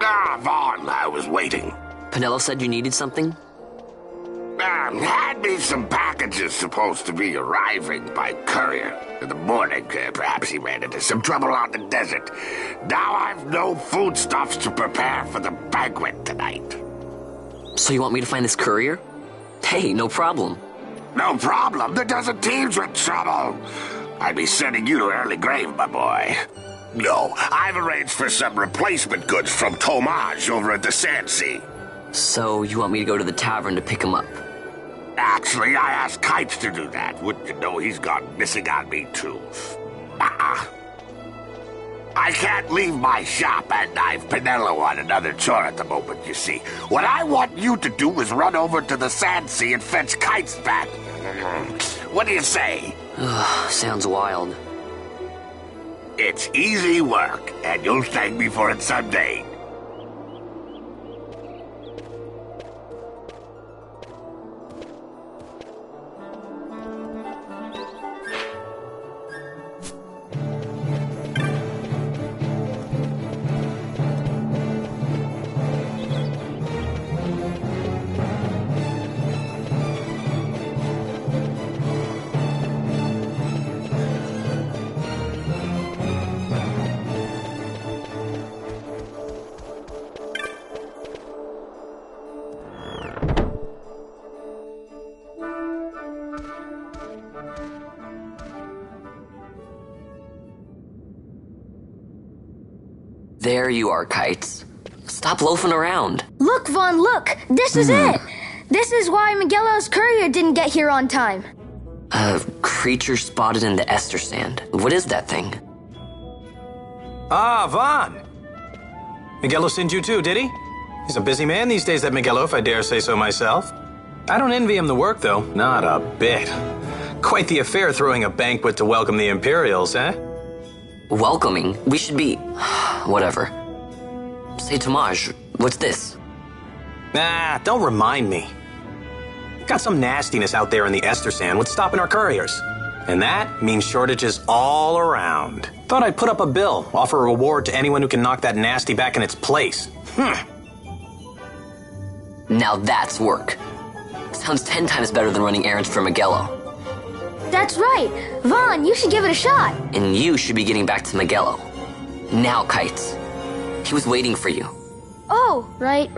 Ah, Vaughn, I was waiting. Pinello said you needed something? Had me some packages supposed to be arriving by courier. In the morning, perhaps he ran into some trouble on the desert. Now I've no foodstuffs to prepare for the banquet tonight. So you want me to find this courier? Hey, no problem. No problem. The desert teem's with trouble. I'd be sending you to early grave, my boy. No, I've arranged for some replacement goods from Tomage over at the Sandsea. So you want me to go to the tavern to pick him up? Actually, I asked Kites to do that. Wouldn't you know he's gone missing on me, too. I can't leave my shop, and I've Pinello on another chore at the moment, you see. What I want you to do is run over to the Sandsea and fetch Kites back. What do you say? Sounds wild. It's easy work, and you'll thank me for it someday. There you are, Kites. Stop loafing around. Look, Vaughn, look! This is it! This is why Miguelo's courier didn't get here on time. A creature spotted in the ester sand. What is that thing? Ah, Vaughn! Miguelo sent you too, did he? He's a busy man these days, that Miguelo, if I dare say so myself. I don't envy him the work, though. Not a bit. Quite the affair throwing a banquet to welcome the Imperials, eh? Welcoming? We should be... whatever. Say, Tomage, what's this? Nah, don't remind me. Got some nastiness out there in the ester sand. What's stopping our couriers? And that means shortages all around. Thought I'd put up a bill, offer a reward to anyone who can knock that nasty back in its place. Now that's work. Sounds 10 times better than running errands for Miguelo. That's right! Vaughn, you should give it a shot! And you should be getting back to Miguelo. Now, Kites. He was waiting for you. Oh, right.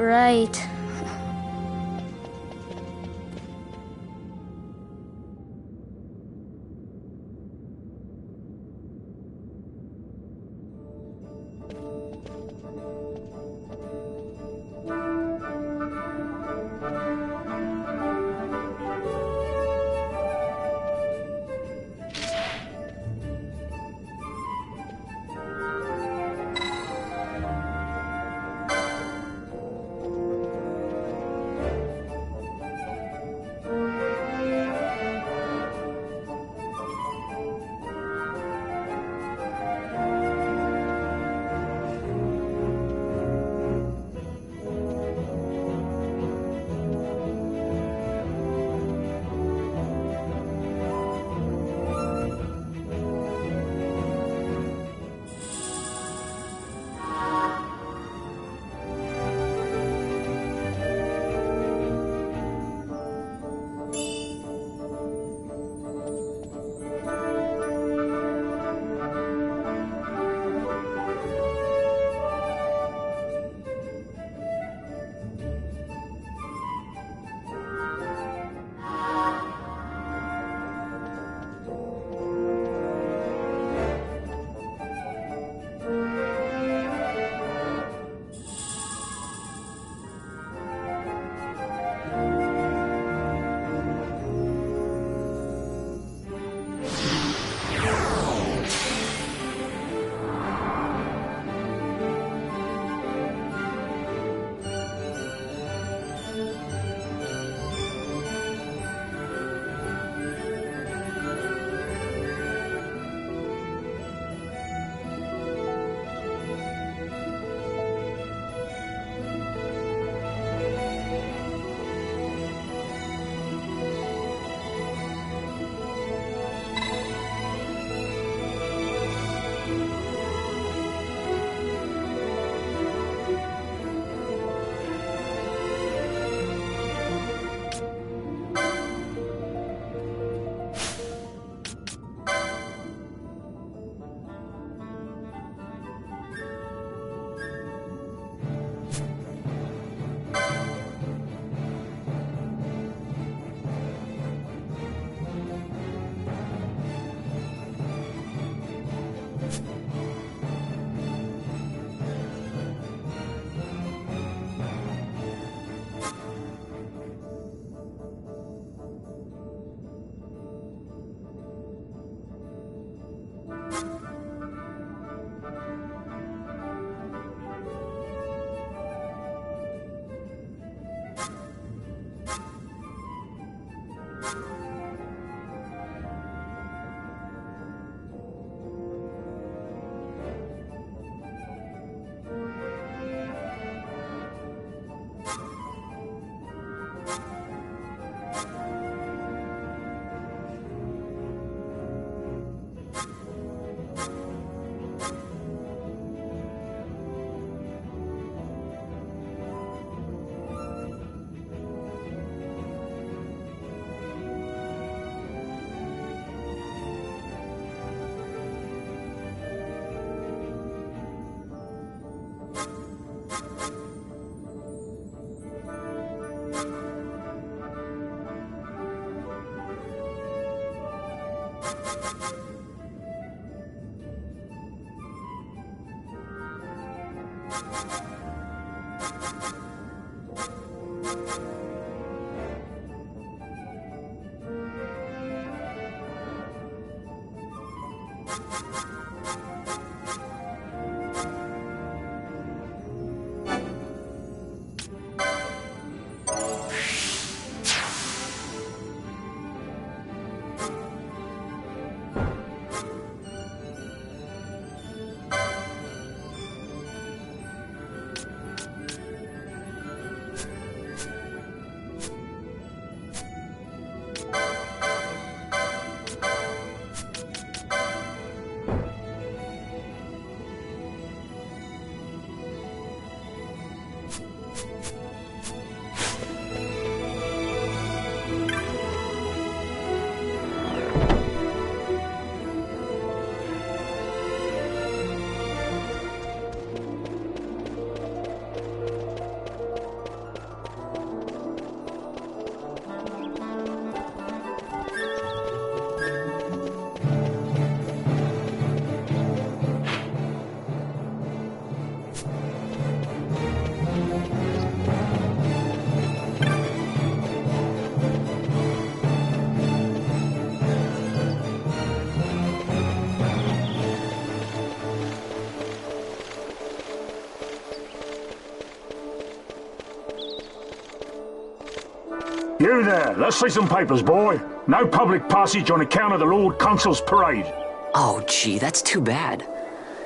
You there, let's see some papers, boy. No public passage on account of the Lord Consul's parade. Oh, gee, that's too bad.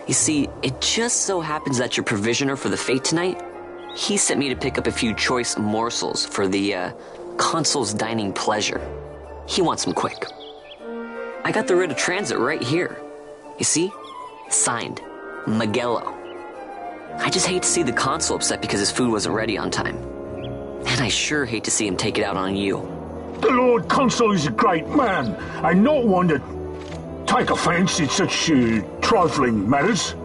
You see, it just so happens that your provisioner for the fete tonight, he sent me to pick up a few choice morsels for the, Consul's dining pleasure. He wants them quick. I got the writ of transit right here. You see? Signed, Magello. I just hate to see the Consul upset because his food wasn't ready on time. And I sure hate to see him take it out on you. The Lord Consul is a great man, and not one to take offence in such trifling matters.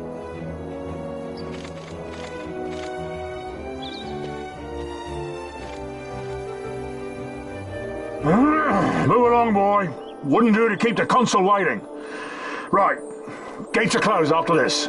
Move along, boy. Wouldn't do to keep the Consul waiting. Right, gates are closed after this.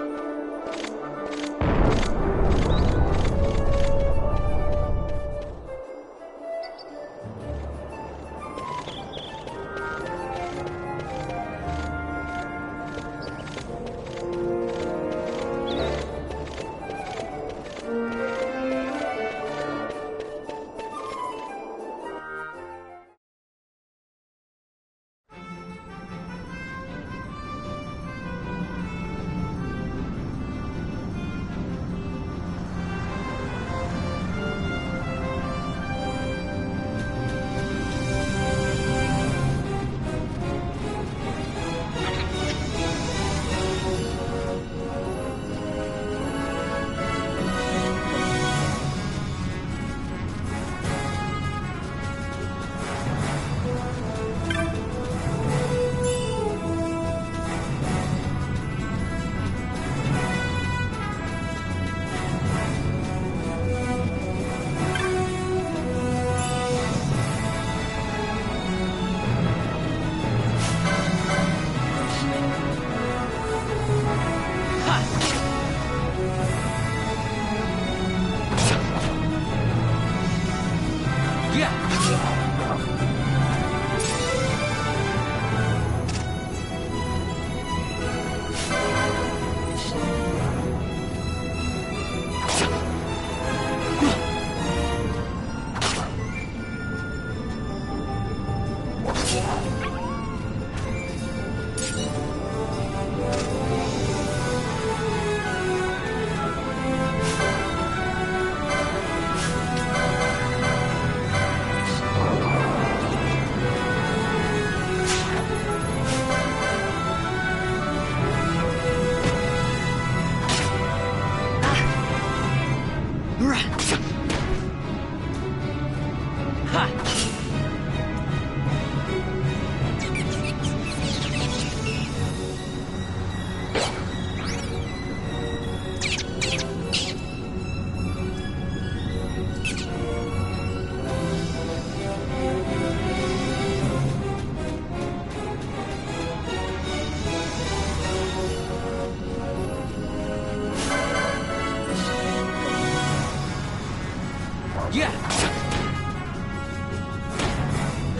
Yeah.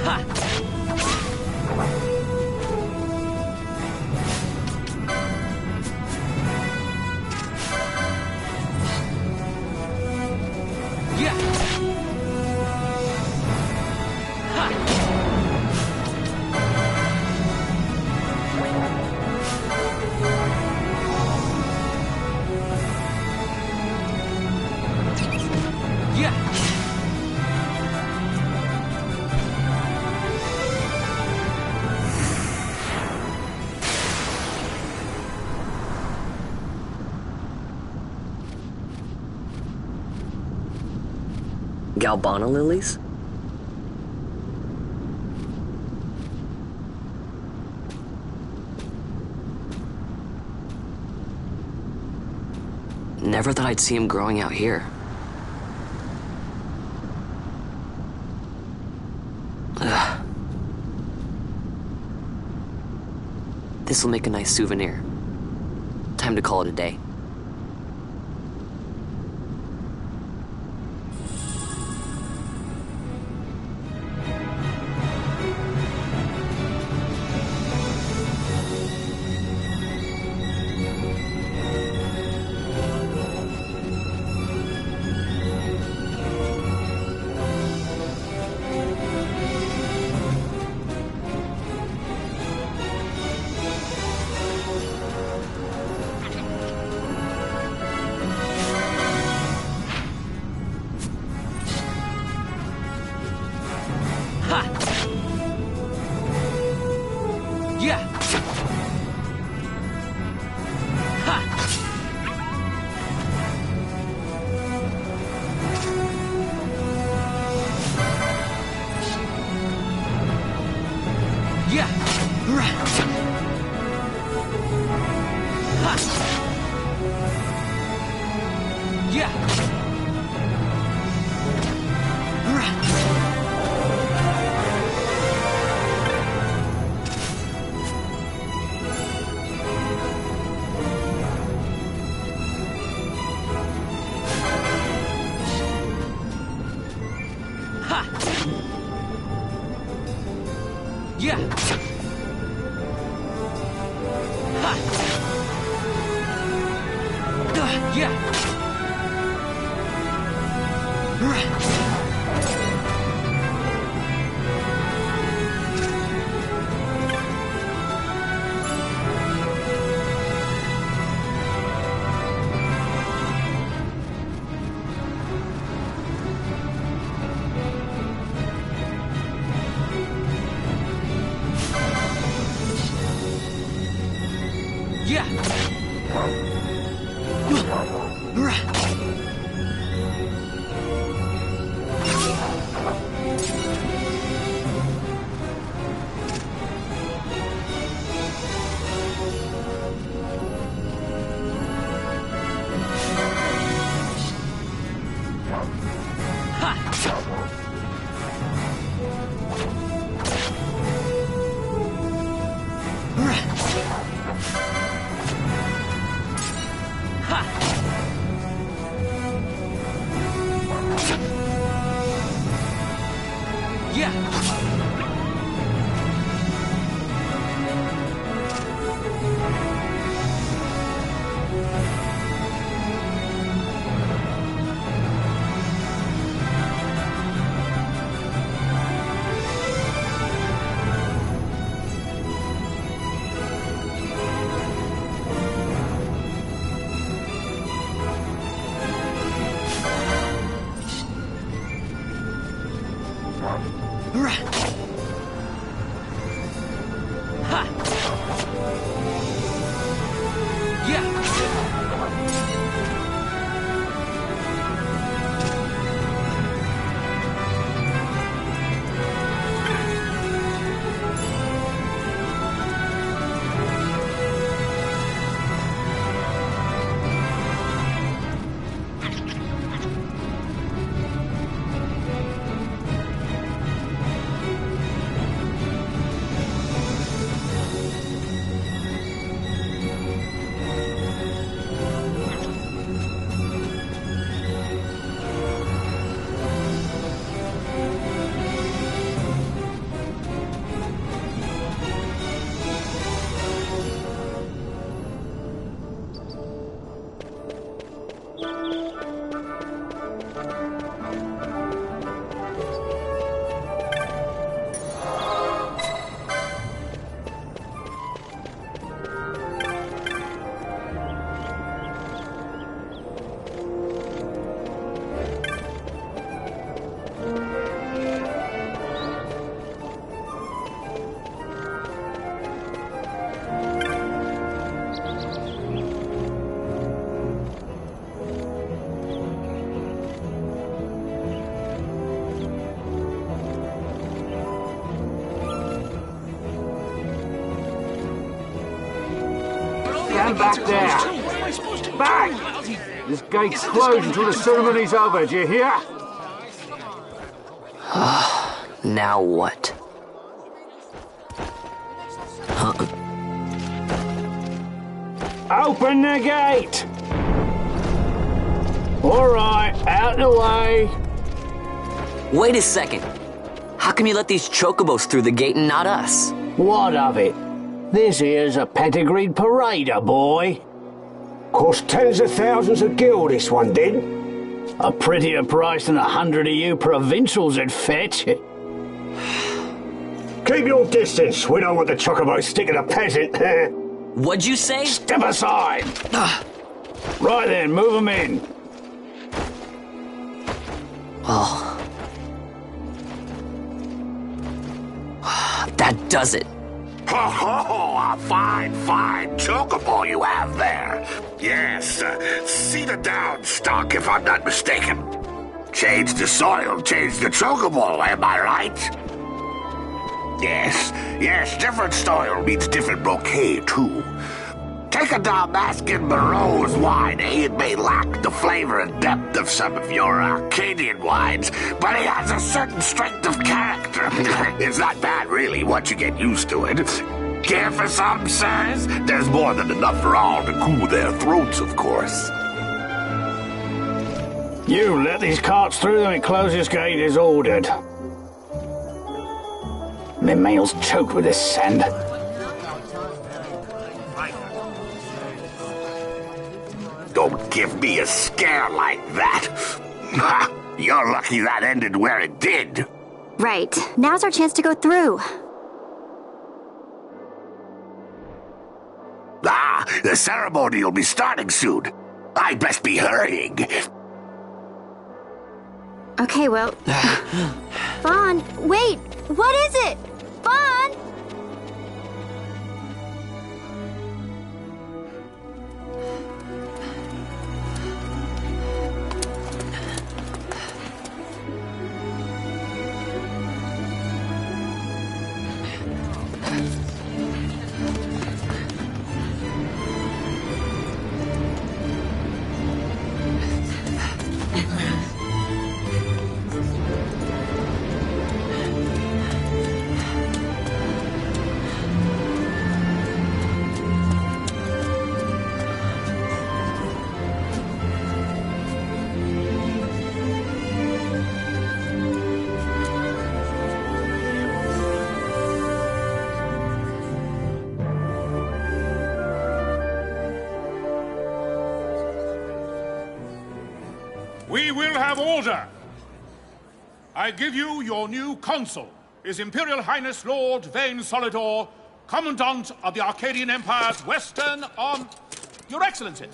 Ha. Yeah. Ha. Yeah. Galbana lilies? Never thought I'd see him growing out here. Ugh. This'll make a nice souvenir. Time to call it a day. Ha! Yeah! Ha! Yeah! Right! Ha! Yeah! Right! Ha! Yeah! Ha! Yeah! Right! Yeah! Right! Ha! Right! Ha! Yeah! Right! Stand back there. Back! This gate's closed until the ceremony's over, do you hear? Now what? Open the gate! Alright, out the way. Wait a second. How come you let these chocobos through the gate and not us? What of it? This here's a pedigreed parader, boy. Cost tens of thousands of gil, this one did. A prettier price than 100 of you provincials would fetch. Keep your distance. We don't want the chocobo sticking a peasant. What'd you say? Step aside. Right then, move them in. Oh. That does it. Ho ho! A fine chocobo you have there. Yes, cedar down stock if I'm not mistaken. Change the soil, change the chocobo, am I right? Yes, different soil means different bouquet too. Take a Dalmascan Barreau's wine, It may lack the flavor and depth of some of your Arcadian wines, but it has a certain strength of character. It's not bad, really, once you get used to it. Care for some, sirs? There's more than enough for all to cool their throats, of course. You let these carts through and closest gate is ordered. My mail's choked with this sand. Don't give me a scare like that. You're lucky that ended where it did. Right. Now's our chance to go through. The ceremony will be starting soon. I'd best be hurrying. Okay, well... Vaughn, wait! What is it? Vaughn! We will have order. I give you your new consul, His Imperial Highness Lord Vane Solidor, Commandant of the Arcadian Empire's Western Arm... Your Excellency.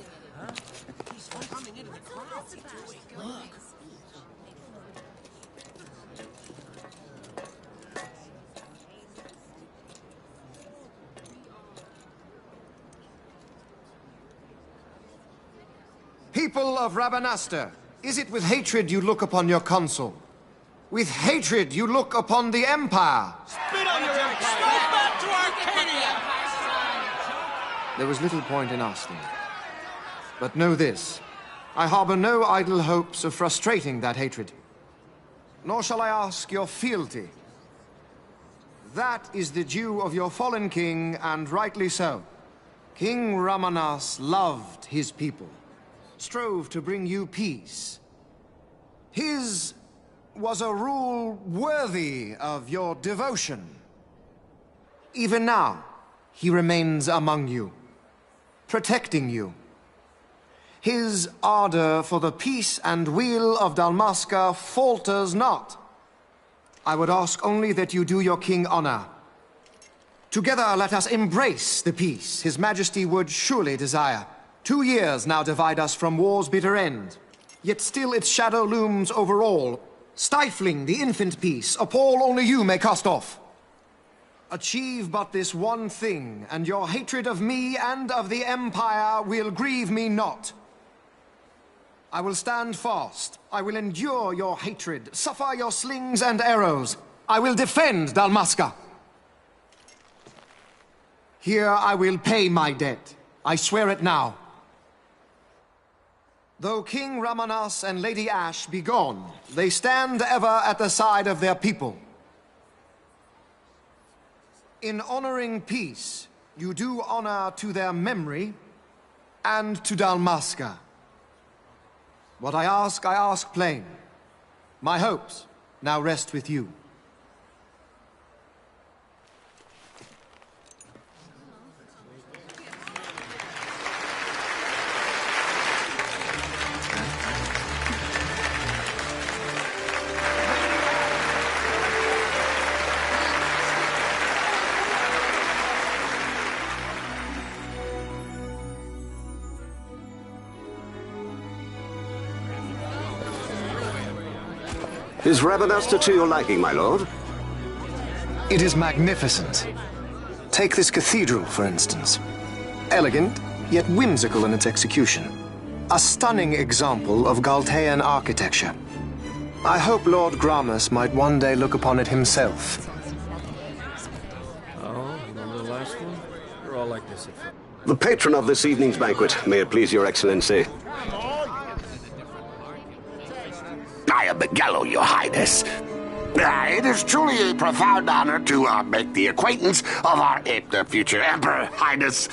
People of Rabanastre, is it with hatred you look upon your consul? With hatred you look upon the Empire? Spit on your empire! Go back to Arcadia! There was little point in asking. But know this, I harbor no idle hopes of frustrating that hatred. Nor shall I ask your fealty. That is the due of your fallen king, and rightly so. King Ramanas loved his people, strove to bring you peace. His was a rule worthy of your devotion. Even now, he remains among you, protecting you. His ardor for the peace and weal of Dalmasca falters not. I would ask only that you do your king honor. Together let us embrace the peace His Majesty would surely desire. 2 years now divide us from war's bitter end, yet still its shadow looms over all, stifling the infant peace a pall only you may cast off. Achieve but this one thing, and your hatred of me and of the Empire will grieve me not. I will stand fast. I will endure your hatred, suffer your slings and arrows. I will defend Dalmasca. Here I will pay my debt. I swear it now. Though King Ramanas and Lady Ash be gone, they stand ever at the side of their people. In honoring peace, you do honor to their memory and to Dalmasca. What I ask plain. My hopes now rest with you. Is Rabanasta to your liking, my lord? It is magnificent. Take this cathedral, for instance. Elegant, yet whimsical in its execution. A stunning example of Galtean architecture. I hope Lord Gramus might one day look upon it himself. Oh, remember the last one? You're all like this. The patron of this evening's banquet, may it please your excellency. I am Miguelo, your highness. It is truly a profound honor to make the acquaintance of our future emperor, highness.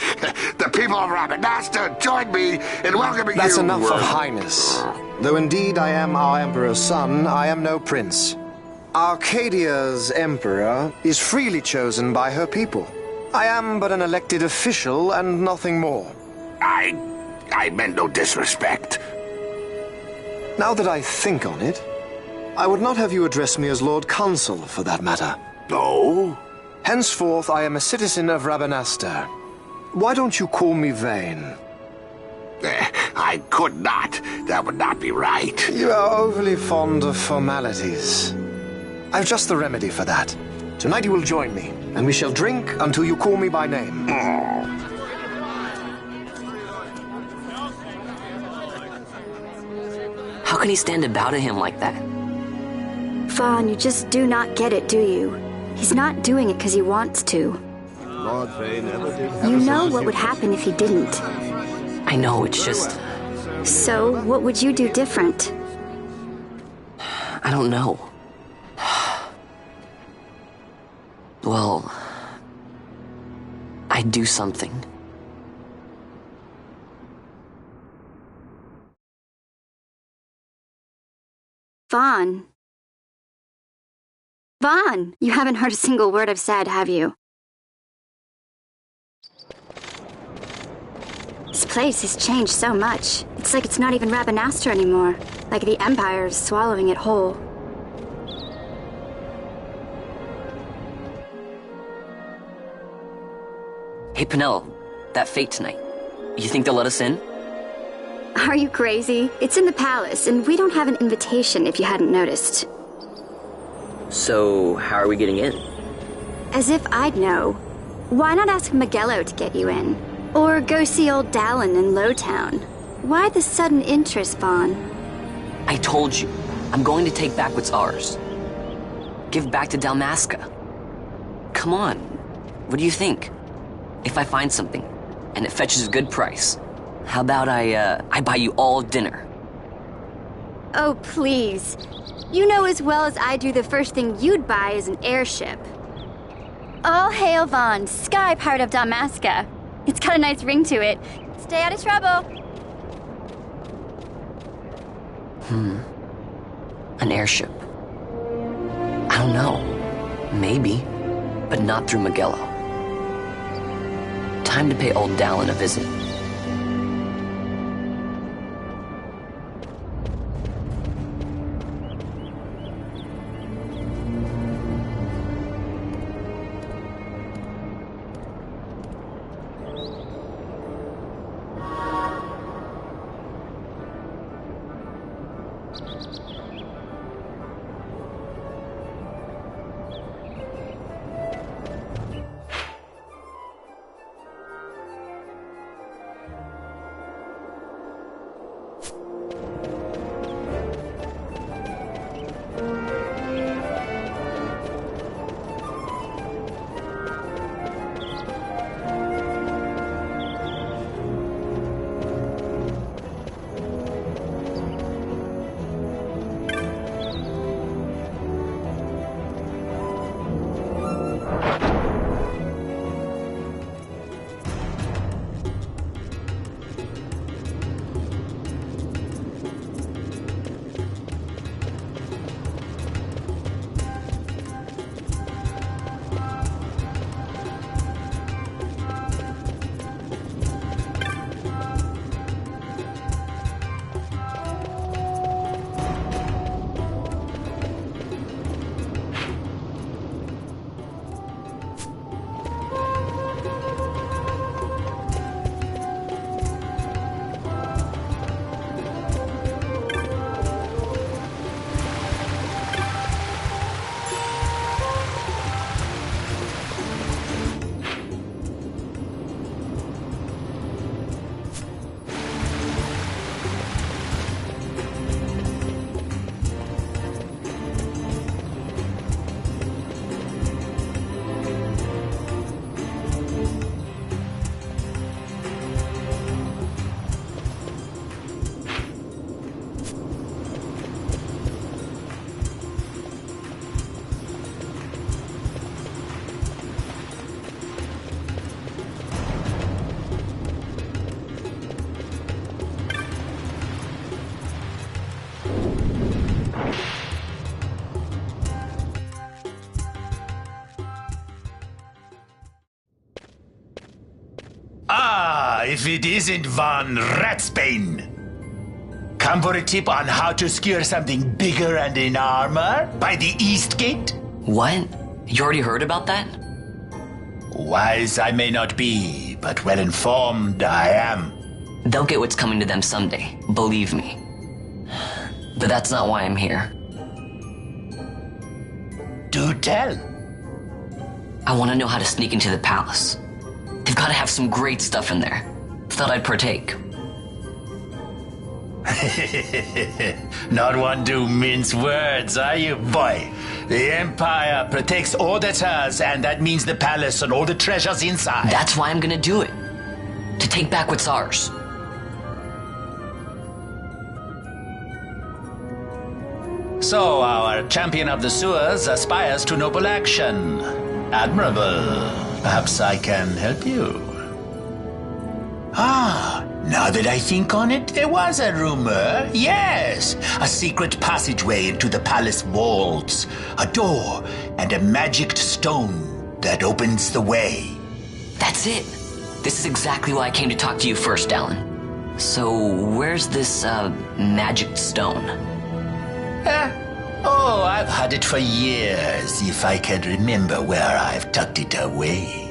The people of Rabanasta join me in welcoming you. That's enough of highness. Though indeed I am our emperor's son, I am no prince. Arcadia's emperor is freely chosen by her people. I am but an elected official and nothing more. I meant no disrespect. Now that I think on it, I would not have you address me as Lord Consul, for that matter. No? Henceforth, I am a citizen of Rabanasta. Why don't you call me Vane? I could not. That would not be right. You are overly fond of formalities. I've just the remedy for that. Tonight you will join me, and we shall drink until you call me by name. How can he stand about him like that? Vaughn, you just do not get it, do you? He's not doing it because he wants to. Lord Vane never did. You know what would happen if he didn't. I know, it's just... So, what would you do different? I don't know. Well... I'd do something. Vaughn. Vaughn! You haven't heard a single word I've said, have you? This place has changed so much. It's like it's not even Rabanasta anymore. Like the Empire is swallowing it whole. Hey, Penelo, that fete tonight. You think they'll let us in? Are you crazy? It's in the palace, and we don't have an invitation if you hadn't noticed. So, how are we getting in? As if I'd know. Why not ask Miguelo to get you in? Or go see old Dallin in Lowtown? Why the sudden interest, Vaughn? I told you, I'm going to take back what's ours. Give back to Dalmasca. Come on, what do you think? If I find something, and it fetches a good price, how about I buy you all dinner? Oh, please. You know as well as I do the first thing you'd buy is an airship. All hail Vaughn, Sky Pirate of Dalmasca. It's got a nice ring to it. Stay out of trouble. An airship. I don't know. Maybe, but not through Miguelo. Time to pay old Dallin a visit. if it isn't Von Ratsbane. Come for a tip on how to secure something bigger and in armor by the East Gate? What? You already heard about that? Wise I may not be, but well informed I am. They'll get what's coming to them someday, believe me. But that's not why I'm here. Do tell. I want to know how to sneak into the palace. They've got to have some great stuff in there. Thought I'd partake. Not one to mince words, are you, boy? The Empire protects all that's hers, and that means the palace and all the treasures inside. That's why I'm gonna do it. To take back what's ours. So our champion of the sewers aspires to noble action. Admirable. Perhaps I can help you. Now that I think on it, there was a rumor. Yes, a secret passageway into the palace vaults. A door and a magic stone that opens the way. That's it. This is exactly why I came to talk to you first, Alan. So, where's this, magic stone? Oh, I've had it for years, if I can remember where I've tucked it away.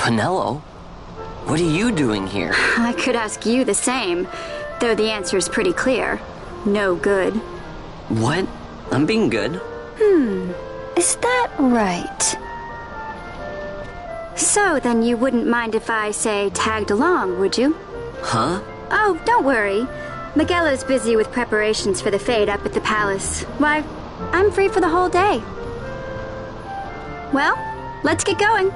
Pinello? What are you doing here? I could ask you the same, though the answer is pretty clear. No good. What? I'm being good. Is that right? So, then you wouldn't mind if I, say, tagged along, would you? Huh? Oh, don't worry. Magello's busy with preparations for the fete up at the palace. Why, I'm free for the whole day. Well, let's get going.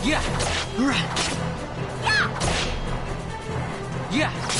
Yeah. Yeah.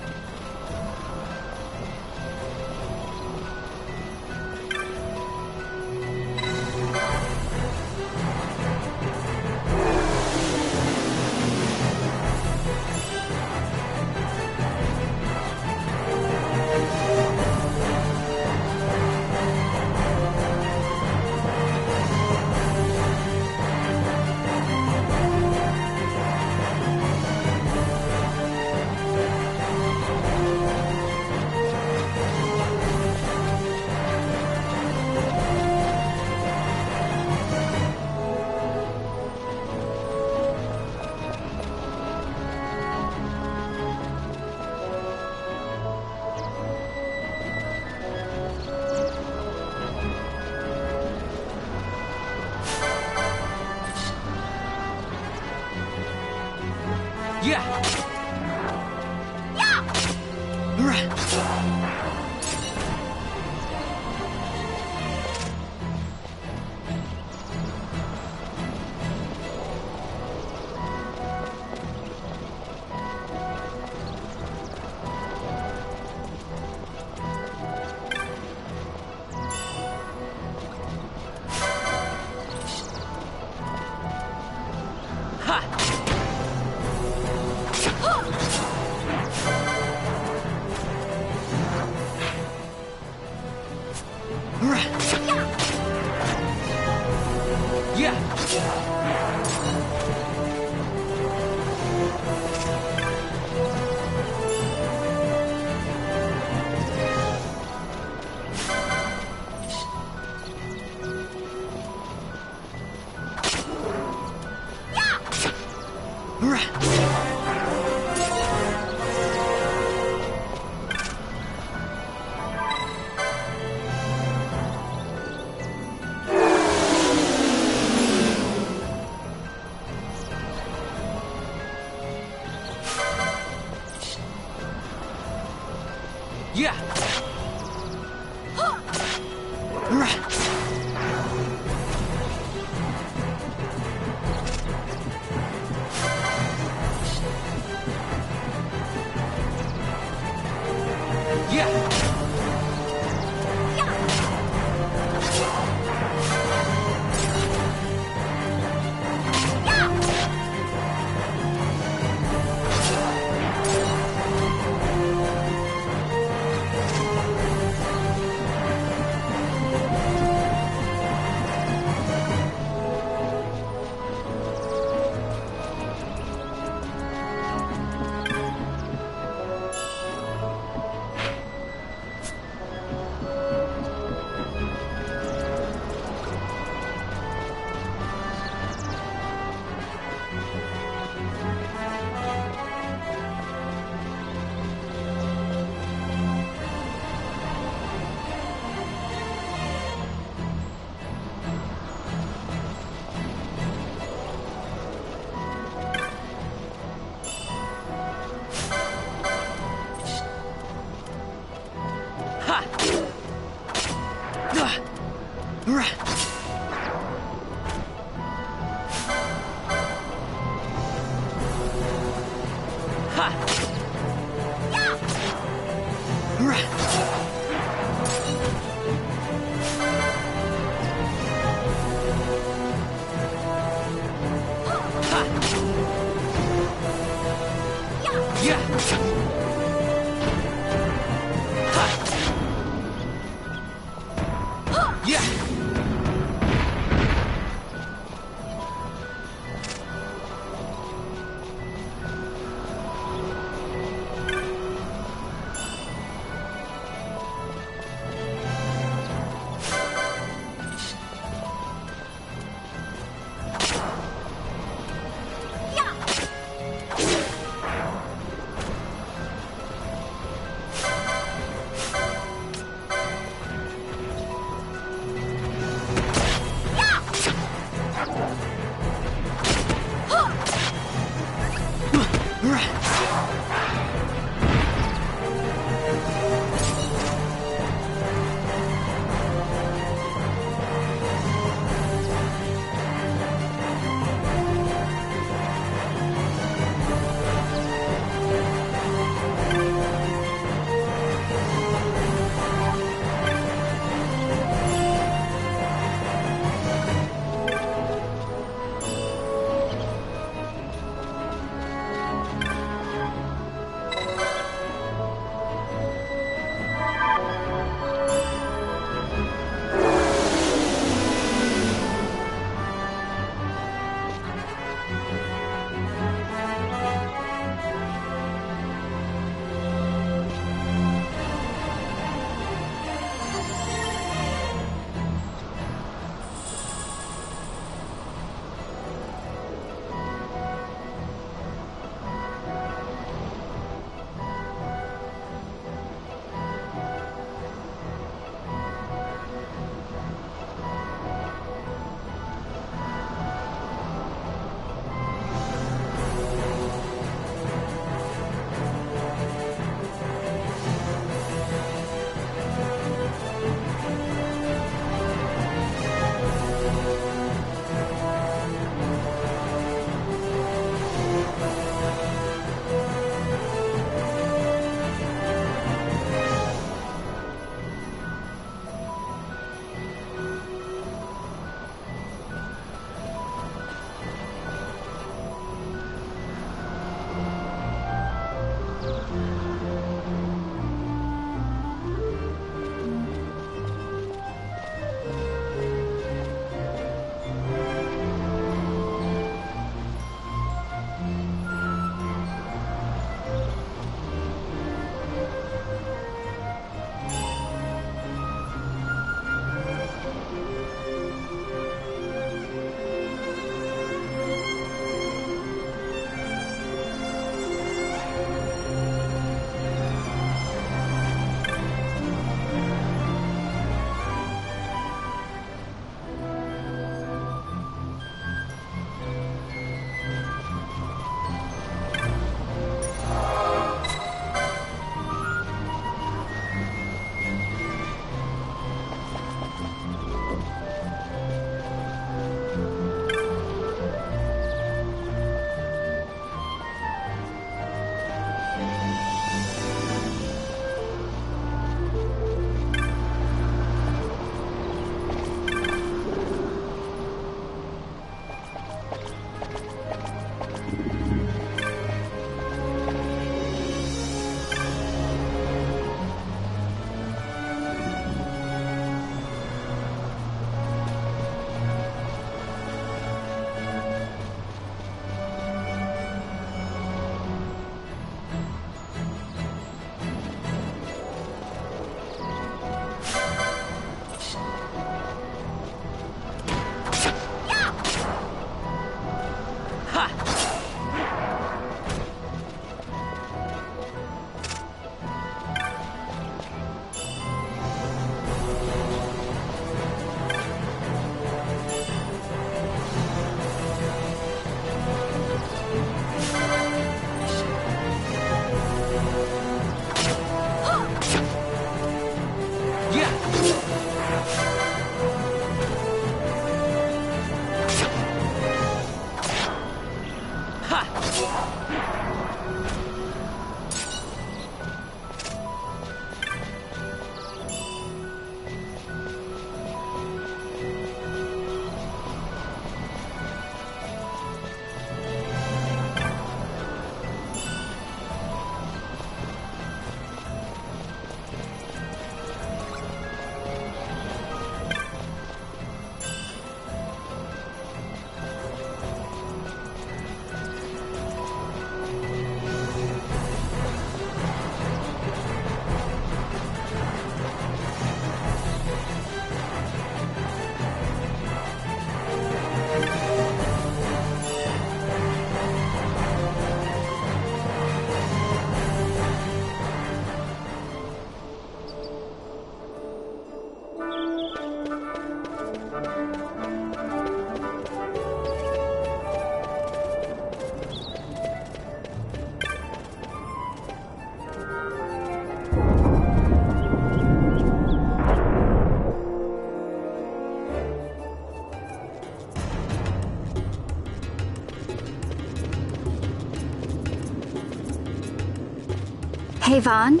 Hey, Vaughn.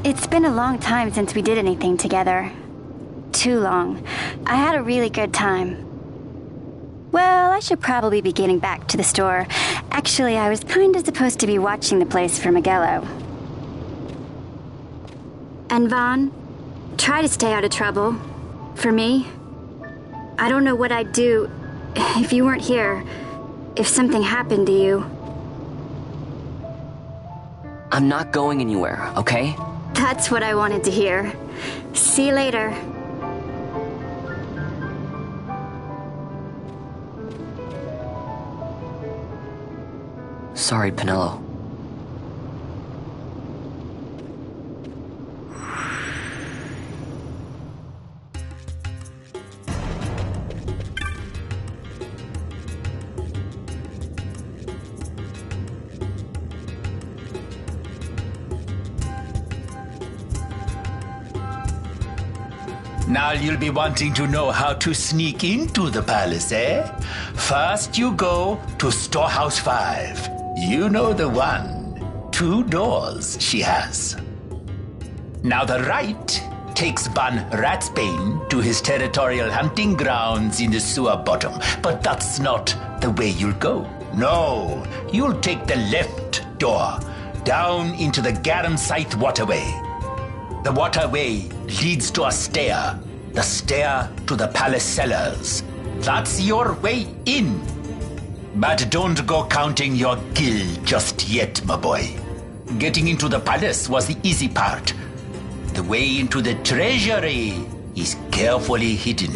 It's been a long time since we did anything together. Too long. I had a really good time. Well, I should probably be getting back to the store. Actually, I was kinda supposed to be watching the place for Miguelo. And Vaughn, try to stay out of trouble. For me. I don't know what I'd do if you weren't here. If something happened to you. I'm not going anywhere, okay? That's what I wanted to hear. See you later. Sorry, Penelo. Now you'll be wanting to know how to sneak into the palace, eh? First you go to Storehouse 5. You know the one. 2 doors she has. Now the right takes Ban Ratsbane to his territorial hunting grounds in the sewer bottom. But that's not the way you'll go. No, you'll take the left door down into the Garum Scythe waterway. The waterway leads to a stair. The stair to the palace cellars. That's your way in. But don't go counting your gil just yet, my boy. Getting into the palace was the easy part. The way into the treasury is carefully hidden.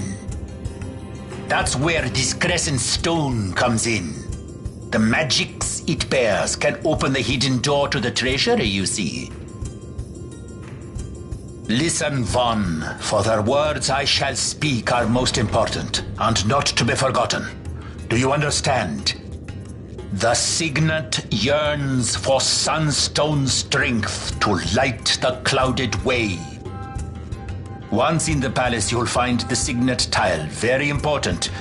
That's where this crescent stone comes in. The magics it bears can open the hidden door to the treasury, you see. Listen, Vaughn, for the words I shall speak are most important, and not to be forgotten. Do you understand? The signet yearns for sunstone strength to light the clouded way. Once in the palace, you'll find the signet tile, very important.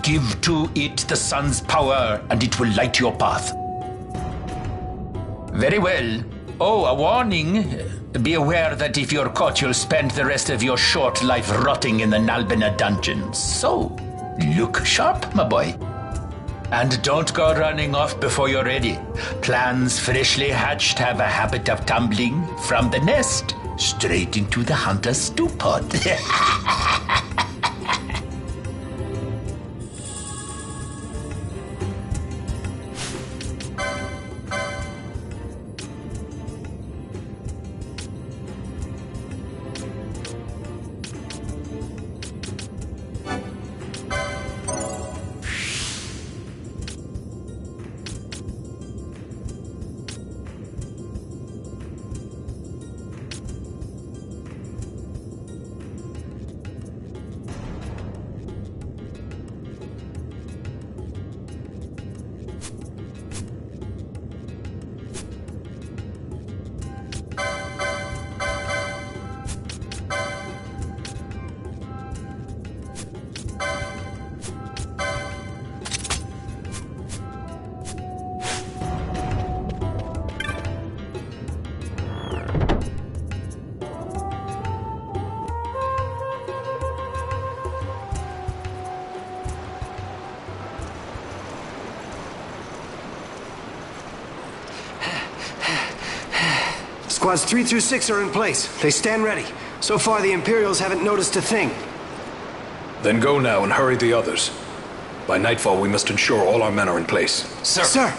Give to it the sun's power, and it will light your path. Very well. Oh, a warning. Be aware that if you're caught, you'll spend the rest of your short life rotting in the Nalbina dungeons. So, look sharp, my boy. And don't go running off before you're ready. Plans freshly hatched have a habit of tumbling from the nest straight into the hunter's stew pot. Squads 3 through 6 are in place. They stand ready. So far, the Imperials haven't noticed a thing. Then go now and hurry the others. By nightfall, we must ensure all our men are in place. Sir! Sir!